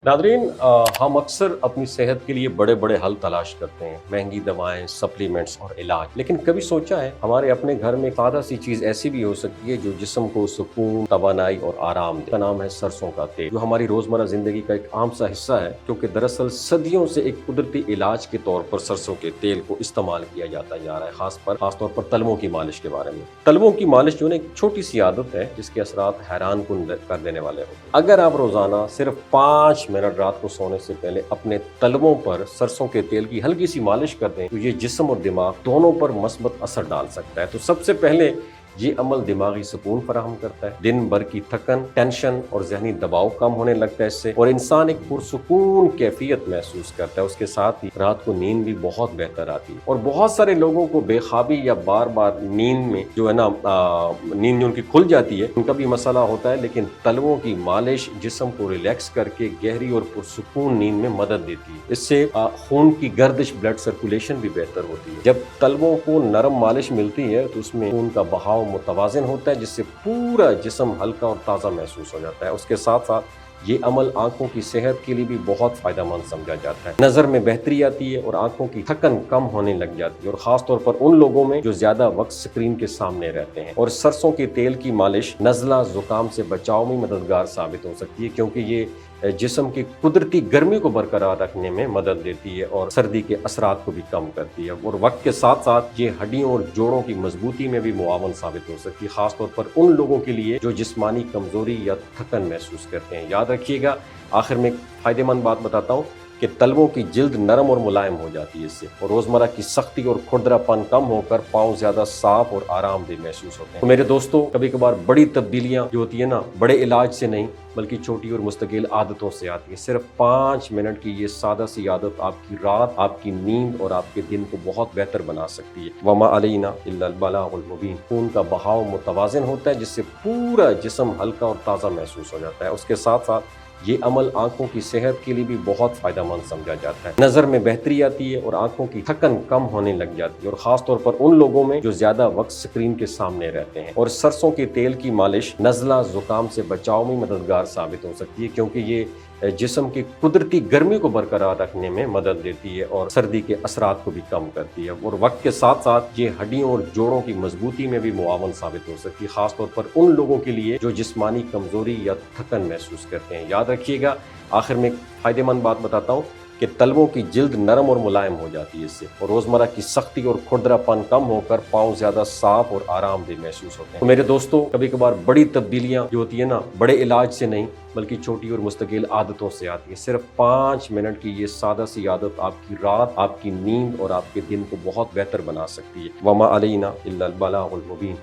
Nadreen, हम अक्सर अपनी सेहत के लिए बड़े बड़े हल तलाश करते हैं, महंगी दवाएं, सप्लीमेंट्स और इलाज। लेकिन कभी सोचा है हमारे अपने घर में सादा सी चीज ऐसी भी हो सकती है जो जिस्म को सुकून, तवानाई और आराम दे। का नाम है सरसों का तेल, जो हमारी रोजमर्रा जिंदगी का एक आम सा हिस्सा है, क्योंकि दरअसल सदियों से एक कुदरती इलाज के तौर पर सरसों के तेल को इस्तेमाल किया जाता जा रहा है। खासतौर पर तलवों की मालिश के बारे में। तलवों की मालिश जो है एक छोटी सी आदत है जिसके असरात हैरान कुन कर देने वाले होते हैं। अगर आप रोजाना सिर्फ 5 मिनट रात को सोने से पहले अपने तलवों पर सरसों के तेल की हल्की सी मालिश कर दें तो ये जिस्म और दिमाग दोनों पर मस्बत असर डाल सकता है। तो सबसे पहले ये अमल दिमागी सुकून फराहम करता है, दिन भर की थकन, टेंशन और जहनी दबाव कम होने लगता है इससे, और इंसान एक पुरसुकून कैफियत महसूस करता है। उसके साथ ही रात को नींद भी बहुत बेहतर आती है। और बहुत सारे लोगों को बेख्वाबी या बार बार नींद में जो है ना नींद उनकी खुल जाती है, उनका भी मसला होता है। लेकिन तलवों की मालिश जिस्म को रिलैक्स करके गहरी और पुरसुकून नींद में मदद देती है। इससे खून की गर्दिश, ब्लड सर्कुलेशन भी बेहतर होती है। जब तलवों को नरम मालिश मिलती है तो उसमें खून का बहाव मुतवाजिन होता है, जिससे पूरा जिस्म हल्का और ताज़ा महसूस हो जाता है। उसके साथ साथ ये अमल आंखों की सेहत के लिए भी बहुत फायदेमंद समझा जाता है। नज़र में बेहतरी आती है और आंखों की थकन कम होने लग जाती है, और ख़ास तौर पर उन लोगों में जो ज़्यादा वक्त स्क्रीन के सामने रहते हैं। और सरसों के तेल की मालिश नज़ला ज़ुकाम से बचाव में मददगार साबित हो सकती है, क्योंकि ये जिस्म की कुदरती गर्मी को बरकरार रखने में मदद देती है और सर्दी के असरात को भी कम करती है। और वक्त के साथ साथ ये हड्डियों और जोड़ों की मजबूती में भी मुआवन साबित हो सकती है, खासतौर पर उन लोगों के लिए जो जिस्मानी कमजोरी या थकन महसूस करते हैं। याद रखिएगा, आखिर में एक फायदेमंद बात बताता हूँ कि तलवों की जिल्द नरम और मुलायम हो जाती है इससे, और रोजमर्रा की सख्ती और खुरदरापन कम होकर पाँव ज्यादा साफ और आरामदेह महसूस होते हैं। तो मेरे दोस्तों, कभी कभार बड़ी तब्दीलियां जो होती है ना, बड़े इलाज से नहीं बल्कि छोटी और मुस्तकिल आदतों से आती है। सिर्फ 5 मिनट की ये सादा सी आदत आपकी रात, आपकी नींद और आपके दिन को बहुत बेहतर बना सकती है। वमा अलैना इल्लल बलागुल मुबीन। खून का बहाव मुतवाजिन होता है, जिससे पूरा जिस्म हल्का और ताज़ा महसूस हो जाता है। उसके साथ साथ ये अमल आंखों की सेहत के लिए भी बहुत फायदेमंद समझा जाता है। नज़र में बेहतरी आती है और आंखों की थकन कम होने लग जाती है, और ख़ास तौर पर उन लोगों में जो ज़्यादा वक्त स्क्रीन के सामने रहते हैं। और सरसों के तेल की मालिश नज़ला ज़ुकाम से बचाव में मददगार साबित हो सकती है, क्योंकि ये जिस्म की कुदरती गर्मी को बरकरार रखने में मदद देती है और सर्दी के असरात को भी कम करती है। और वक्त के साथ साथ ये हड्डियों और जोड़ों की मजबूती में भी मुआवन साबित हो सकती है, खासतौर पर उन लोगों के लिए जो जिस्मानी कमजोरी या थकन महसूस करते हैं। याद रखिएगा, आखिर में एक फायदेमंद बात बताता हूँ कि तलवों की जिल्द नरम और मुलायम हो जाती है इससे, और रोजमर्रा की सख्ती और खुरदरापन कम होकर पाँव ज्यादा साफ और आरामदेह महसूस होते हैं। तो मेरे दोस्तों, कभी कभार बड़ी तब्दीलियां जो होती है ना, बड़े इलाज से नहीं बल्कि छोटी और मुस्तकिल आदतों से आती है। सिर्फ 5 मिनट की ये सादा सी आदत आपकी रात, आपकी नींद और आपके दिन को बहुत बेहतर बना सकती है। वमा अलैना इल्लल बलागुल मुबीन।